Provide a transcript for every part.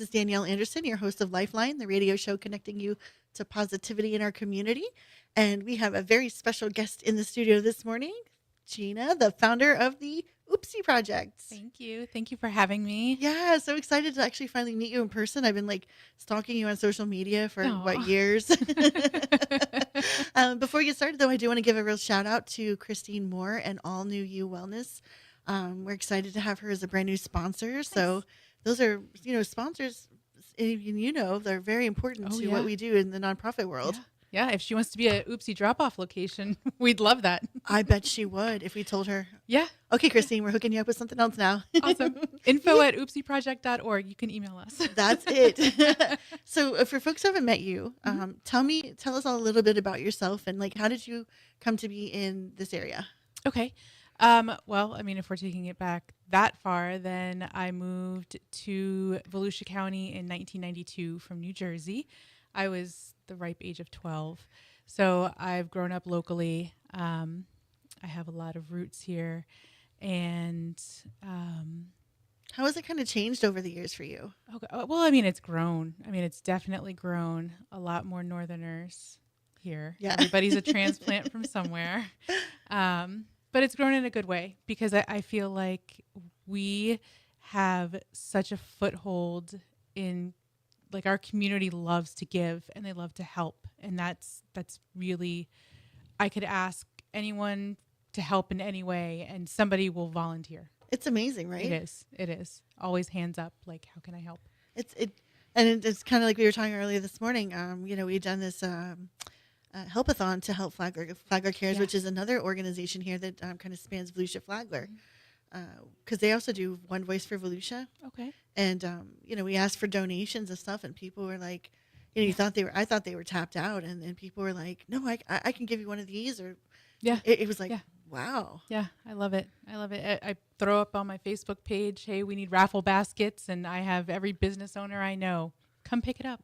This is Danielle Anderson, your host of Lifeline, the radio show connecting you to positivity in our community. And we have a very special guest in the studio this morning, Gina, the founder of the Oopsie Project. Thank you. Thank you for having me. Yeah, so excited to actually finally meet you in person. I've been like stalking you on social media for Aw. years. Before we get started, though, I do want to give a real shout out to Christine Moore and All New You Wellness. We're excited to have her as a brand new sponsor. So those are, sponsors, they're very important to what we do in the nonprofit world. Yeah. If she wants to be a Oopsie drop-off location, we'd love that. I bet she would if we told her. Yeah. Okay, Christine, we're hooking you up with something else now. Awesome. info@oopsieproject.org. You can email us. That's it. So for folks who haven't met you, tell us all a little bit about yourself and like, how did you come to be in this area? Okay. Well, I mean, if we're taking it back that far, then I moved to Volusia County in 1992 from New Jersey. I was the ripe age of 12. So I've grown up locally. I have a lot of roots here. And how has it kind of changed over the years for you? Okay. Well, I mean, it's grown. I mean, it's definitely grown. A lot more Northerners here. Yeah. Everybody's a transplant from somewhere. But it's grown in a good way because I feel like we have such a foothold in, like, our community loves to give and they love to help. And that's really, I could ask anyone to help in any way and somebody will volunteer. It's amazing, right? It is. Always hands up, like, how can I help? It's kind of like we were talking earlier this morning. We've done this helpathon to help Flagler Cares, which is another organization here that kind of spans Volusia Flagler, because they also do One Voice for Volusia. Okay. And we asked for donations and stuff, and people were like, I thought they were tapped out, and then people were like, no, I can give you one of these, or it was like. Yeah. Wow. Yeah, I love it. I throw up on my Facebook page, hey, we need raffle baskets, and I have every business owner I know. Come pick it up.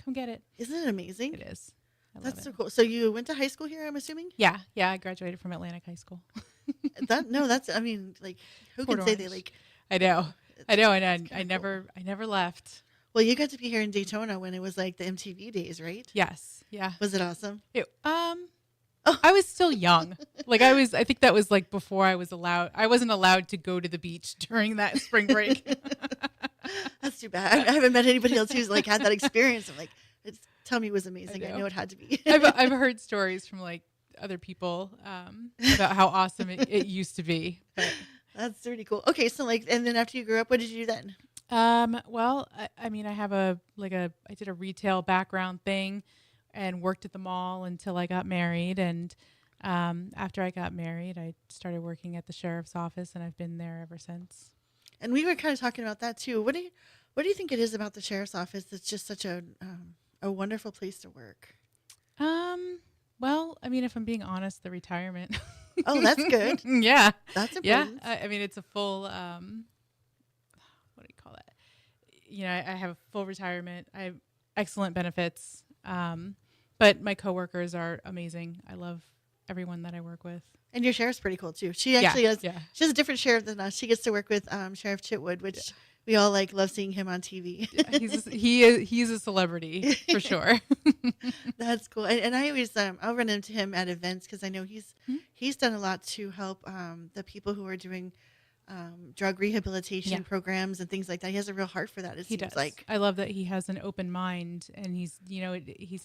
Come get it. Isn't it amazing? It is. That's so cool. So you went to high school here, I'm assuming? Yeah. I graduated from Atlantic High School. Who can say they like? I know, and I never left. Well, you got to be here in Daytona when it was like the MTV days, right? Yes. Yeah. Was it awesome? I was still young. I think that was like before I wasn't allowed to go to the beach during that spring break. That's too bad. I haven't met anybody else who's like had that experience. I'm like, tell me it was amazing. I know it had to be. I've heard stories from like other people about how awesome it used to be. But. That's pretty cool. Okay. So and then after you grew up, what did you do then? Well, I mean, I have I did a retail background thing and worked at the mall until I got married. And after I got married, I started working at the sheriff's office, and I've been there ever since. And we were kind of talking about that too. What do you think it is about the sheriff's office that's just such a wonderful place to work? Well, I mean, if I'm being honest, the retirement. Oh, that's good. Yeah, that's important. Yeah, I mean, it's a full. What do you call that? I have a full retirement. I have excellent benefits. But my coworkers are amazing. I love everyone that I work with. And your sheriff's pretty cool too. She actually has she has a different sheriff than us. She gets to work with Sheriff Chitwood, which we all love seeing him on TV. He's a celebrity for sure. That's cool. And I always I'll run into him at events because I know he's done a lot to help the people who are doing drug rehabilitation programs and things like that. He has a real heart for that. He seems like. I love that he has an open mind, and he's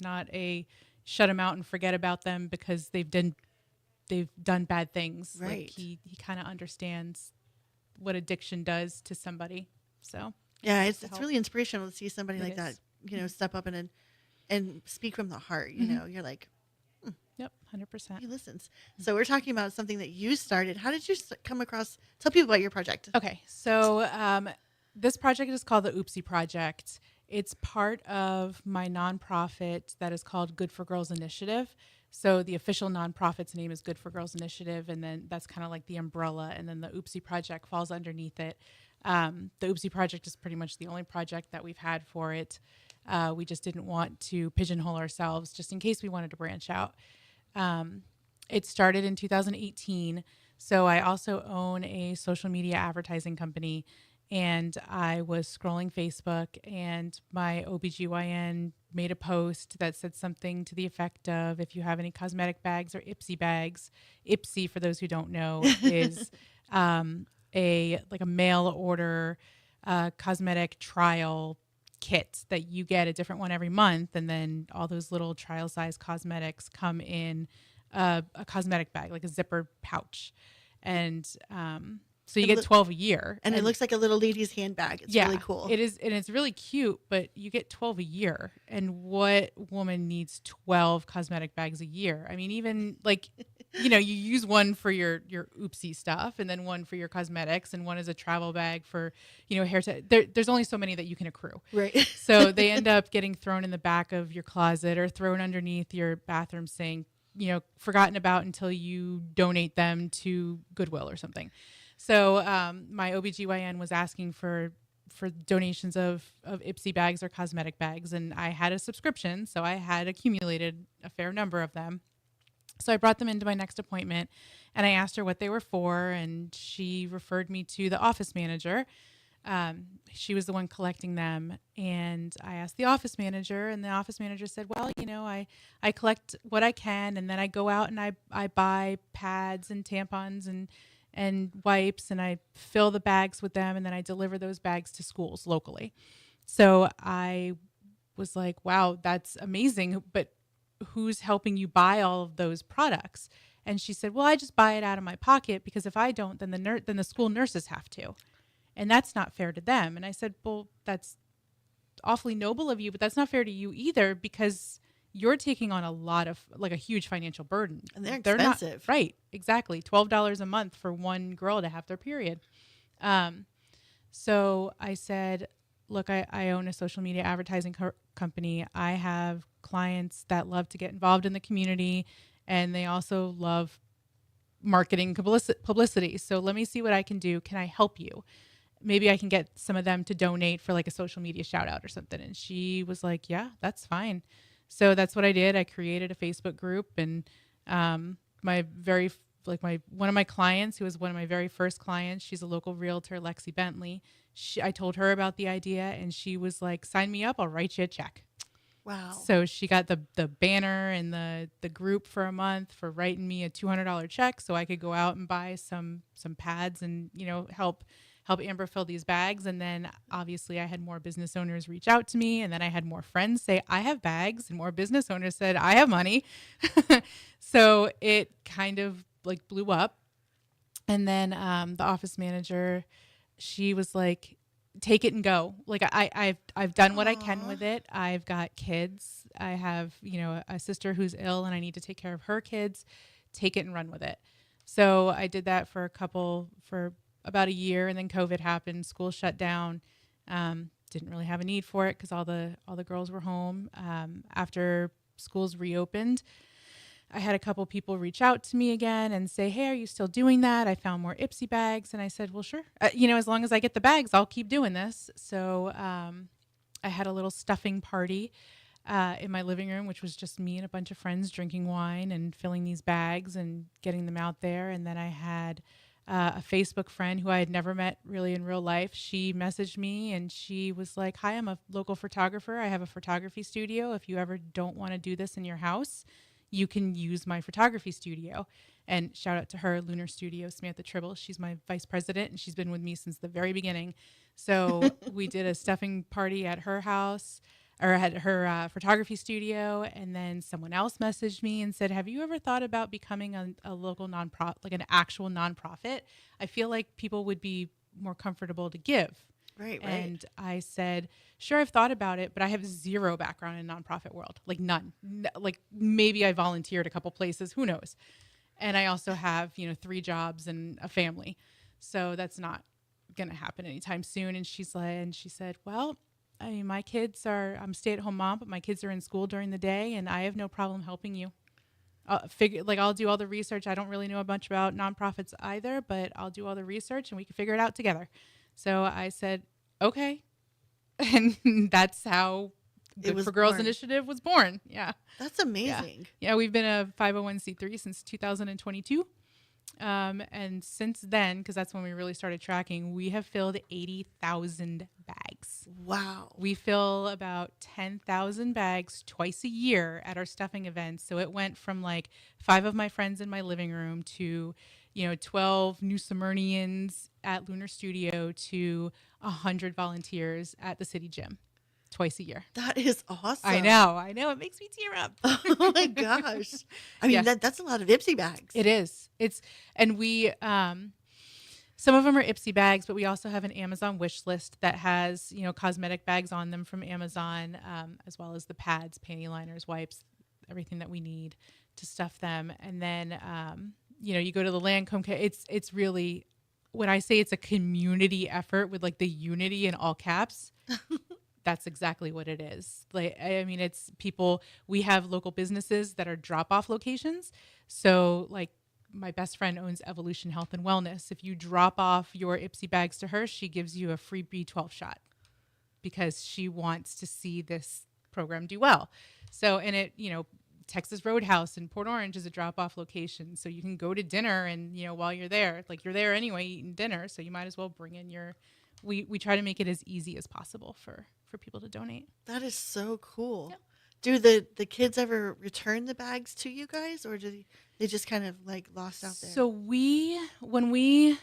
not a shut them out and forget about them because they've done bad things. Right. Like he kind of understands what addiction does to somebody. So yeah, it's really inspirational to see somebody like that, step up and speak from the heart. You're like. Yep, 100%. He listens. So we're talking about something that you started. How did you come across? Tell people about your project. Okay, so this project is called the Oopsie Project. It's part of my nonprofit that is called Good for Girls Initiative. So the official nonprofit's name is Good for Girls Initiative, and then that's kind of like the umbrella, and then the Oopsie Project falls underneath it. The Oopsie Project is pretty much the only project that we've had for it. We just didn't want to pigeonhole ourselves just in case we wanted to branch out. It started in 2018. So I also own a social media advertising company, And I was scrolling Facebook, and my OBGYN made a post that said something to the effect of, if you have any cosmetic bags or Ipsy bags. Ipsy, for those who don't know, is a like a mail order cosmetic trial kit that you get, a different one every month, and then all those little trial size cosmetics come in a cosmetic bag, like a zipper pouch. And so you It get loo- 12 a year. and it looks like a little lady's handbag. It's really Yeah, cool. it is, and it's really cute, but you get 12 a year. And what woman needs 12 cosmetic bags a year? I mean, even like, you use one for your oopsie stuff, and then one for your cosmetics, and one is a travel bag for, hair. There's only so many that you can accrue. Right. So they end up getting thrown in the back of your closet or thrown underneath your bathroom sink, forgotten about until you donate them to Goodwill or something. So my OBGYN was asking for donations of Ipsy bags or cosmetic bags, and I had a subscription, so I had accumulated a fair number of them. So I brought them into my next appointment, and I asked her what they were for, and she referred me to the office manager. She was the one collecting them, and I asked the office manager, and the office manager said, well, I collect what I can, and then I go out and I buy pads and tampons and wipes, and I fill the bags with them, and then I deliver those bags to schools locally. So I was like, wow, that's amazing, but who's helping you buy all of those products? And she said, well, I just buy it out of my pocket, because if I don't, then the school nurses have to. And that's not fair to them. And I said, well, that's awfully noble of you, but that's not fair to you either, because you're taking on a huge financial burden. And they're expensive. Not, right, exactly. $12 a month for one girl to have their period. So I said, look, I own a social media advertising company. I have clients that love to get involved in the community, and they also love marketing publicity. So let me see what I can do. Can I help you? Maybe I can get some of them to donate for like a social media shout out or something. And she was like, yeah, that's fine. So that's what I did. I created a Facebook group, and one of my clients, who was one of my very first clients, she's a local realtor, Lexi Bentley. I told her about the idea, and she was like, sign me up. I'll write you a check. Wow. So she got the banner and the group for a month for writing me a $200 check, so I could go out and buy some pads and, help Amber fill these bags. And then obviously I had more business owners reach out to me, and then I had more friends say, I have bags, and more business owners said, I have money. So it kind of like blew up. And then the office manager, she was like, take it and go. Like I've done what I can with it. I've got kids. I have, a sister who's ill, and I need to take care of her kids. Take it and run with it. So I did that for about a year, and then COVID happened. School shut down. Didn't really have a need for it because all the girls were home. After schools reopened, I had a couple people reach out to me again and say, hey, are you still doing that? I found more Ipsy bags. And I said, well, sure. As long as I get the bags, I'll keep doing this. So I had a little stuffing party in my living room, which was just me and a bunch of friends drinking wine and filling these bags and getting them out there. And then I had a Facebook friend who I had never met really in real life. She messaged me, and she was like, hi, I'm a local photographer. I have a photography studio. If you ever don't want to do this in your house, you can use my photography studio. And shout out to her, Lunar Studio, Samantha Tribble. She's my vice president, and she's been with me since the very beginning. So we did a stuffing party at her house, or at her photography studio. And then someone else messaged me and said, have you ever thought about becoming a local nonprofit, like an actual nonprofit? I feel like people would be more comfortable to give. Right. And I said, sure, I've thought about it, but I have zero background in nonprofit world, like none. Like maybe I volunteered a couple places, who knows? And I also have, 3 jobs and a family. So that's not going to happen anytime soon. And she said, well, I mean, I'm a stay-at-home mom, but my kids are in school during the day, and I have no problem helping you. I'll do all the research. I don't really know a bunch about nonprofits either, but I'll do all the research, and we can figure it out together. So I said, okay. And that's how Good for Girls Initiative was born. Yeah. That's amazing. Yeah, we've been a 501c3 since 2022. And since then, because that's when we really started tracking, we have filled 80,000 bags. Wow. We fill about 10,000 bags twice a year at our stuffing events. So it went from like 5 of my friends in my living room to, 12 New Smyrnians at Lunar Studio to 100 volunteers at the city gym twice a year. That is awesome. I know. It makes me tear up. Oh my gosh. I mean, Yeah. that's a lot of Ipsy bags. It is. And we, some of them are Ipsy bags, but we also have an Amazon wish list that has, cosmetic bags on them from Amazon, as well as the pads, panty liners, wipes, everything that we need to stuff them. And then, you go to the Lancome. It's really, when I say it's a community effort with like the unity in all caps, that's exactly what it is. Like, I mean, it's people, we have local businesses that are drop-off locations. So like my best friend owns Evolution Health and Wellness. If you drop off your Ipsy bags to her, she gives you a free B12 shot because she wants to see this program do well. So, and it, Texas Roadhouse in Port Orange is a drop-off location. So you can go to dinner and, while you're there, like you're there anyway eating dinner. So you might as well bring in we try to make it as easy as possible for people to donate. That is so cool. Yep. Do the kids ever return the bags to you guys, or do they just kind of like lost out there? So when we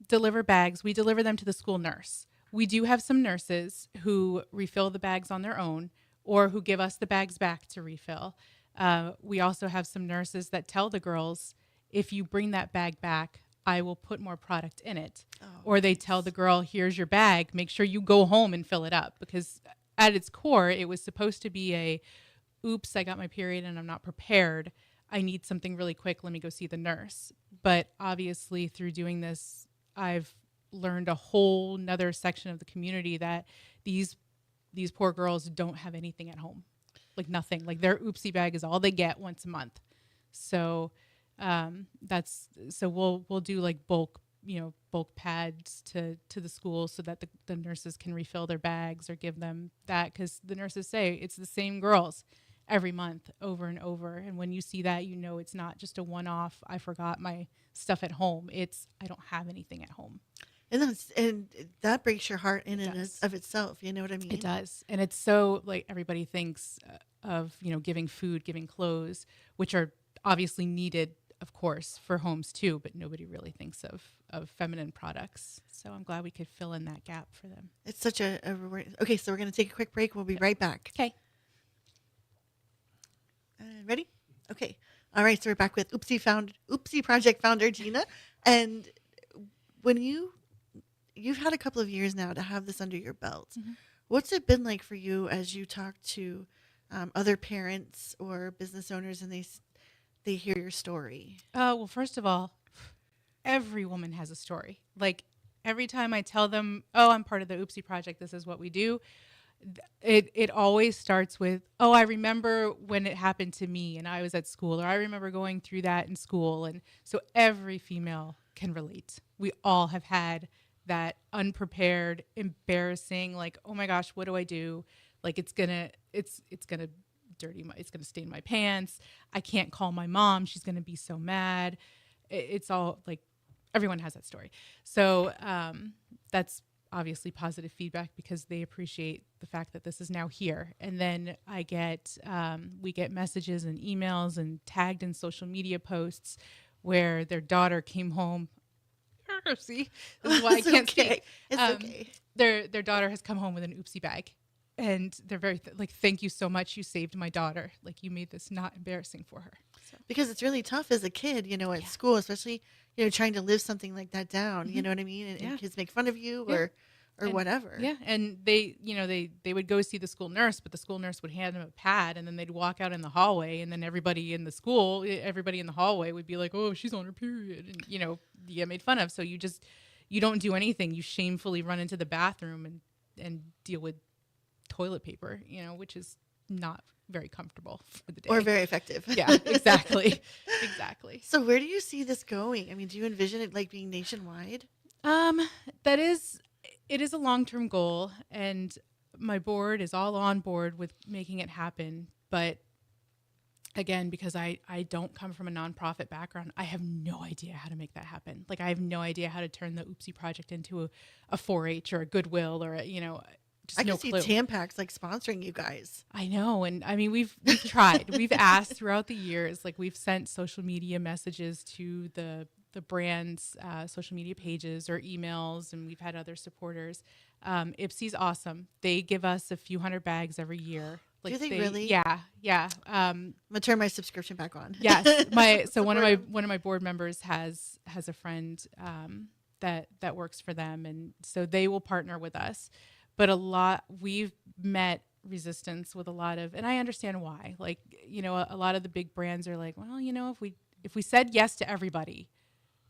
deliver bags, we deliver them to the school nurse. We do have some nurses who refill the bags on their own or who give us the bags back to refill. We also have some nurses that tell the girls, if you bring that bag back, I will put more product in it. Oh, or they tell the girl, here's your bag, make sure you go home and fill it up. Because at its core, it was supposed to be oops, I got my period and I'm not prepared. I need something really quick. Let me go see the nurse. But obviously through doing this, I've learned a whole nother section of the community that these poor girls don't have anything at home. Like nothing. Like their oopsie bag is all they get once a month. So we'll do like bulk pads to the school so that the nurses can refill their bags or give them that, because the nurses say it's the same girls every month over and over. And when you see that, it's not just a one-off, I forgot my stuff at home. It's I don't have anything at home. And that breaks your heart in It and does. of itself. You know what I mean? It does. And it's so like everybody thinks of, giving food, giving clothes, which are obviously needed, of course, for homes too, but nobody really thinks of feminine products. So I'm glad we could fill in that gap for them. It's such a reward. Okay, so we're going to take a quick break. We'll be right back. Okay. Ready? Okay. All right, so we're back with Oopsie Project founder Gina. And when you've had a couple of years now to have this under your belt, Mm-hmm. what's it been like for you as you talk to other parents or business owners and they hear your story? Well, first of all, every woman has a story. Like every time I tell them, oh, I'm part of the Oopsie Project, this is what we do, it always starts with, oh, I remember when it happened to me and I was at school, or I remember going through that in school. And so every female can relate. We all have had that unprepared, embarrassing, like, oh my gosh, what do I do? Like it's gonna stain my pants. I can't call my mom. She's gonna be so mad. It's all like, everyone has that story. So that's obviously positive feedback because they appreciate the fact that this is now here. And then we get messages and emails and tagged in social media posts where their daughter came home. See, this is why I can't speak. It's okay. Their daughter has come home with an oopsie bag. And they're very thank you so much. You saved my daughter. Like you made this not embarrassing for her. So. Because it's really tough as a kid, at school, especially, trying to live something like that down. Mm-hmm. You know what I mean? And, Yeah. and kids make fun of you or And, whatever. Yeah. And they would go see the school nurse, but the school nurse would hand them a pad and then they'd walk out in the hallway and then everybody in the hallway would be like, oh, she's on her period. And, you get made fun of. So you don't do anything. You shamefully run into the bathroom and deal with toilet paper, which is not very comfortable for the day. Or very effective. Yeah, exactly. Exactly. So where do you see this going? I mean, do you envision it like being nationwide? It is a long-term goal, and my board is all on board with making it happen. But again, because I don't come from a nonprofit background, I have no idea how to make that happen. Like I have no idea how to turn the Oopsie project into a 4-H or a Goodwill or I just can no see clue. Tampax like sponsoring you guys. I know, and I mean we've tried, we've asked throughout the years, like we've sent social media messages to the brand's social media pages or emails, and we've had other supporters. Ipsy's awesome. They give us a few hundred bags every year. Do they really? Yeah, yeah. I'm gonna turn my subscription back on. Yes, my so Support 'em. one of my board members has a friend that works for them, and so they will partner with us. But we've met resistance with a lot of, and I understand why. Like a lot of the big brands are like, well, if we said yes to everybody,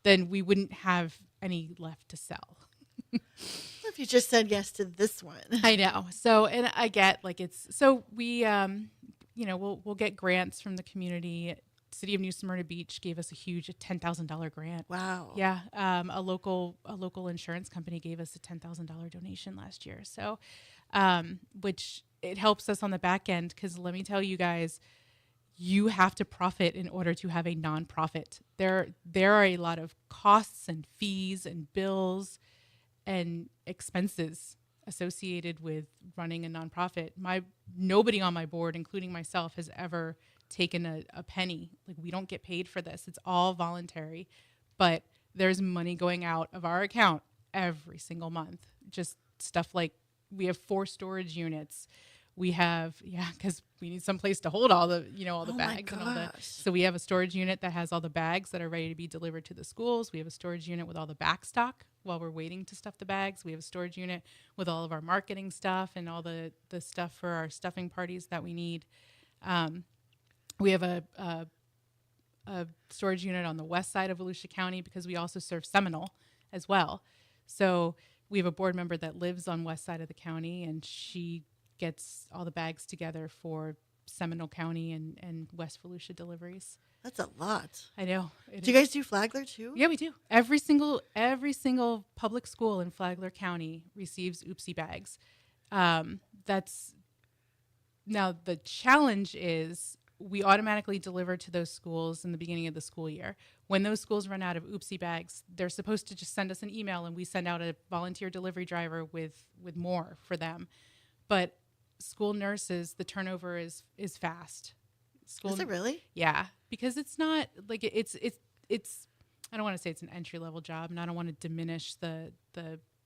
then we wouldn't have any left to sell. Well, if you just said yes to this one. I know. So, and I get like so we, we'll get grants from the community. City of New Smyrna Beach gave us a huge $10,000 grant. Wow. Yeah. A local insurance company gave us a $10,000 donation last year. So, which it helps us on the back end. Cause let me tell you guys, you have to profit in order to have a nonprofit. There are a lot of costs and fees and bills and expenses associated with running a nonprofit. Nobody on my board, including myself, has ever taken a penny. Like we don't get paid for this. It's all voluntary, but there's money going out of our account every single month. Just stuff like we have 4 storage units. We have, because we need some place to hold all the, all the Oh my bags and all the. gosh. So we have a storage unit that has all the bags that are ready to be delivered to the schools. We have a storage unit with all the back stock while we're waiting to stuff the bags. We have a storage unit with all of our marketing stuff and all the stuff for our stuffing parties that we need. We have a storage unit on the west side of Volusia County because we also serve Seminole as well. So we have a board member that lives on west side of the county, and she gets all the bags together for Seminole County and West Volusia deliveries. That's a lot. I know. Do you guys do Flagler too? Yeah, we do. Every single public school in Flagler County receives Oopsie bags. That's now the challenge is we automatically deliver to those schools in the beginning of the school year. When those schools run out of Oopsie bags, they're supposed to just send us an email, and we send out a volunteer delivery driver with more for them. But school nurses, the turnover is fast. Is it really? Yeah, because it's not like it's. I don't want to say it's an entry level job, and I don't want to diminish the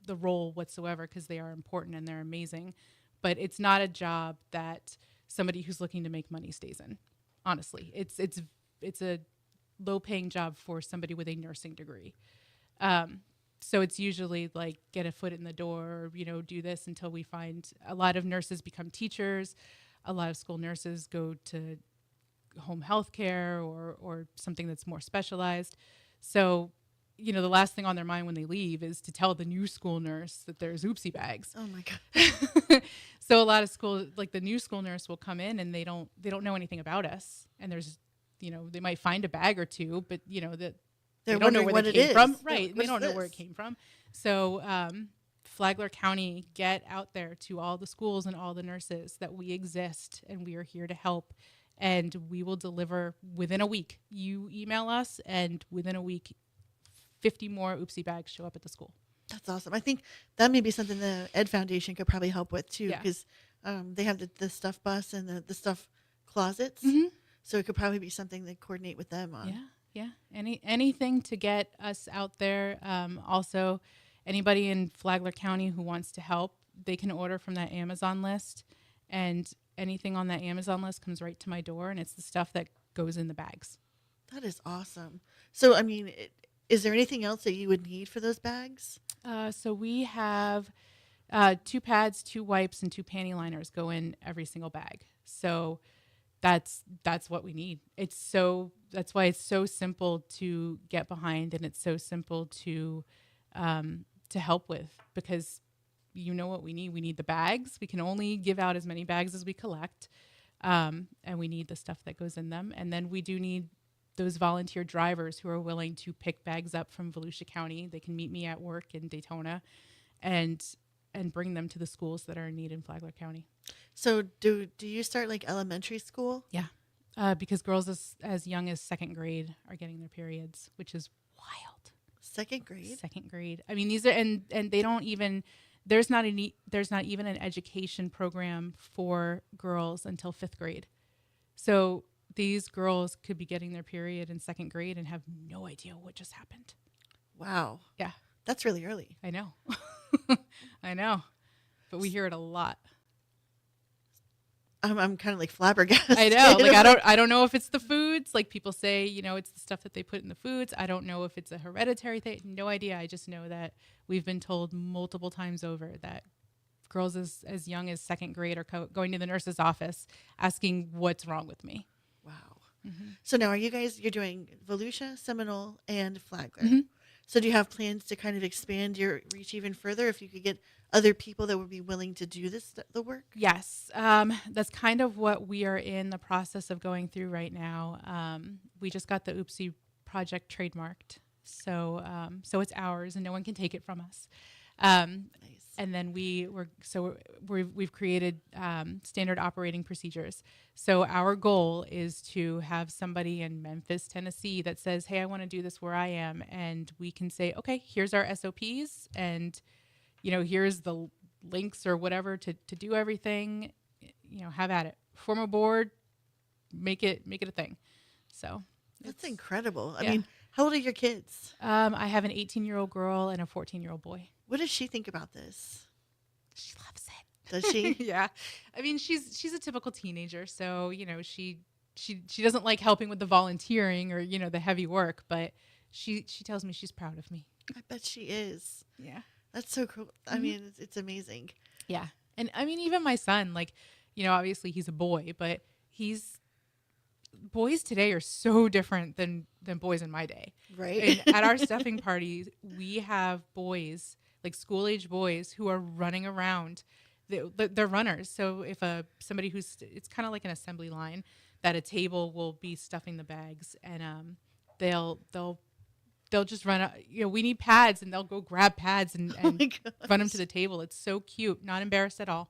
role whatsoever because they are important and they're amazing, but it's not a job that somebody who's looking to make money stays in. Honestly, it's a low paying job for somebody with a nursing degree. So it's usually like get a foot in the door, do this until we find a lot of nurses become teachers. A lot of school nurses go to home health care or something that's more specialized. So, the last thing on their mind when they leave is to tell the new school nurse that there's Oopsie bags. Oh my God. So a lot of schools, like the new school nurse will come in and they don't know anything about us. And there's, they might find a bag or two, but that they don't know where it came from. Right. They don't know where it came from. So, Flagler County, get out there to all the schools and all the nurses that we exist and we are here to help. And we will deliver within a week. You email us, and within a week, 50 more Oopsie bags show up at the school. That's awesome. I think that may be something the Ed Foundation could probably help with too, because they have the stuff bus and the stuff closets. Mm-hmm. So it could probably be something they coordinate with them on. Yeah. Anything to get us out there. Also, anybody in Flagler County who wants to help, they can order from that Amazon list, and anything on that Amazon list comes right to my door, and it's the stuff that goes in the bags. That is awesome. So, I mean, is there anything else that you would need for those bags? So we have 2 pads, 2 wipes, and 2 panty liners go in every single bag. So that's what we need. That's why it's so simple to get behind, and it's so simple to help with, because you know what we need. We need the bags. We can only give out as many bags as we collect, and we need the stuff that goes in them. And then we do need those volunteer drivers who are willing to pick bags up from Volusia County. They can meet me at work in Daytona and bring them to the schools that are in need in Flagler County. So do you start like elementary school? Yeah. Because girls as young as second grade are getting their periods, which is wild. Second grade? Second grade. I mean, these are and they don't even there's not even an education program for girls until 5th grade. So these girls could be getting their period in second grade and have no idea what just happened. Wow. Yeah, That's really early. I know. I know. But we hear it a lot. I'm kind of like flabbergasted. I know. Like I don't know if it's the foods. Like people say, it's the stuff that they put in the foods. I don't know if it's a hereditary thing. No idea. I just know that we've been told multiple times over that girls as young as second grade are going to the nurse's office asking what's wrong with me. Wow. Mm-hmm. So now you're doing Volusia, Seminole, and Flagler. Mm-hmm. So do you have plans to kind of expand your reach even further if you could get other people that would be willing to do the work? Yes. That's kind of what we are in the process of going through right now. We just got the Oopsie project trademarked. So it's ours and no one can take it from us. Nice. And then we've created standard operating procedures. So our goal is to have somebody in Memphis, Tennessee that says, hey, I want to do this where I am. And we can say, okay, here's our SOPs. And, here's the links or whatever to do everything, have at it. Form a board, make it a thing. So That's incredible. I Yeah. mean, how old are your kids? I have an 18-year-old girl and a 14-year-old boy. What does she think about this? She loves it. Does she? Yeah. I mean, she's a typical teenager, so, she doesn't like helping with the volunteering or, the heavy work, but she tells me she's proud of me. I bet she is. Yeah. That's so cool. I mean, it's amazing. Yeah. And I mean, even my son, like, obviously he's a boy, but boys today are so different than boys in my day. Right. And at our stuffing parties, we have boys, like school-age boys, who are running around. They're runners. So if somebody it's kind of like an assembly line, that a table will be stuffing the bags, and they'll just run. We need pads, and they'll go grab pads and run them to the table. It's so cute. Not embarrassed at all.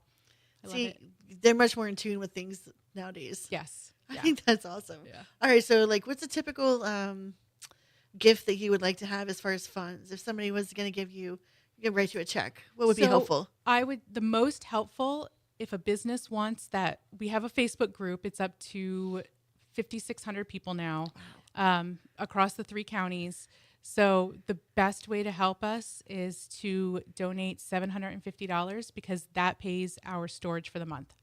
I love it. They're much more in tune with things nowadays. Yes. I Yeah. think that's awesome. Yeah. All right. So, what's a typical gift that you would like to have as far as funds? If somebody was going to give you write you a check, what would be helpful? The most helpful, if a business wants that, we have a Facebook group. It's up to 5,600 people now across the 3 counties. So the best way to help us is to donate $750 because that pays our storage for the month.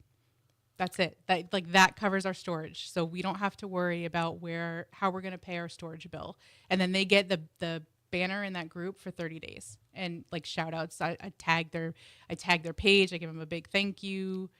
That's it. That covers our storage. So we don't have to worry about how we're going to pay our storage bill. And then they get the banner in that group for 30 days and shout outs. I tag their page. I give them a big thank you.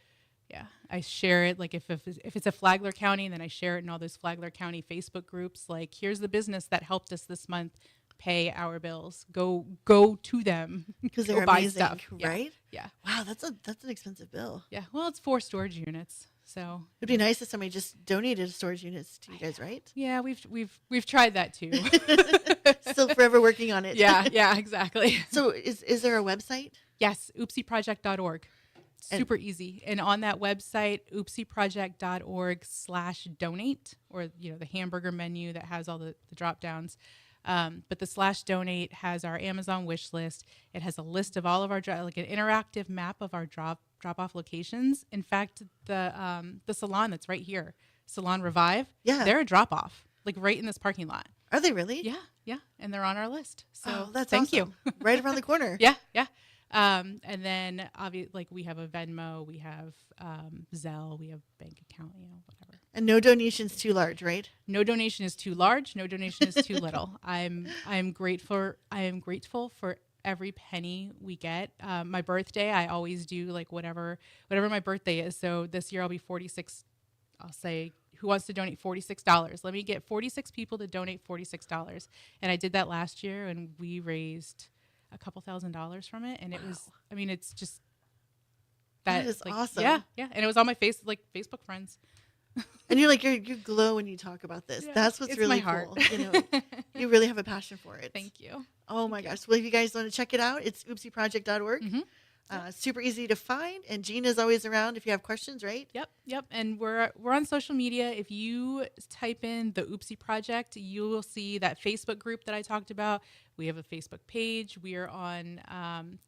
Yeah. I share it. If it's a Flagler County, then I share it in all those Flagler County Facebook groups. Here's the business that helped us this month pay our bills. Go to them Because they're buy amazing, stuff. right? Yeah. Wow, that's an expensive bill. Yeah. Well, it's 4 storage units. So It'd be nice if somebody just donated storage units to you guys, right? yeah, we've tried that too. Still forever working on it. Yeah, exactly. So is there a website? Yes, oopsieproject.org. Super easy. And on that website, oopsieproject.org/donate, or, the hamburger menu that has all the drop downs. But the /donate has our Amazon wish list. It has a list of all of our, an interactive map of our drop off locations. In fact, the salon that's right here, Salon Revive, Yeah. they're a drop off, right in this parking lot. Are they really? Yeah. And they're on our list. So that's thank awesome. you. Right around the corner. Yeah. And then obviously we have a Venmo, we have Zelle, we have bank account, whatever. And no donations too large, right? No donation is too large. No donation is too little. I am grateful for every penny we get. My birthday, I always do whatever my birthday is. So this year I'll be 46. I'll say, who wants to donate $46? Let me get 46 people to donate $46. And I did that last year, and we raised a couple $1,000s from it. And it was, it's just that is awesome. Yeah. And it was on my Facebook friends. And you glow when you talk about this. Yeah, That's what's it's really my heart. cool. You really have a passion for it. Thank you. Oh my gosh. Well, if you guys want to check it out, it's oopsieproject.org. Mm-hmm. Super easy to find. And Gina's always around if you have questions, right? Yep. And we're on social media. If you type in the Oopsie Project, you will see that Facebook group that I talked about. We have a Facebook page. We are on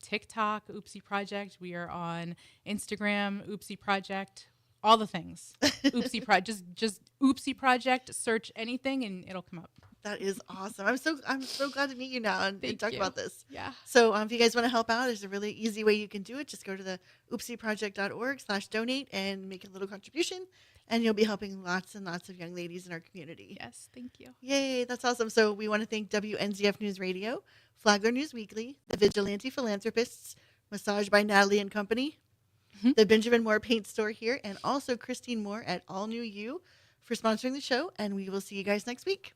TikTok, Oopsie Project. We are on Instagram, Oopsie Project. All the things. Oopsie Project. Just Oopsie Project. Search anything and it'll come up. That is awesome. I'm so glad to meet you now and talk you. about this. Yeah. So if you guys want to help out, there's a really easy way you can do it. Just go to the oopsieproject.org/donate and make a little contribution, and you'll be helping lots and lots of young ladies in our community. Yes, thank you. Yay, that's awesome. So we want to thank WNZF News Radio, Flagler News Weekly, the Vigilante Philanthropists, Massage by Natalie and Company, the Benjamin Moore Paint Store here, and also Christine Moore at All New You for sponsoring the show. And we will see you guys next week.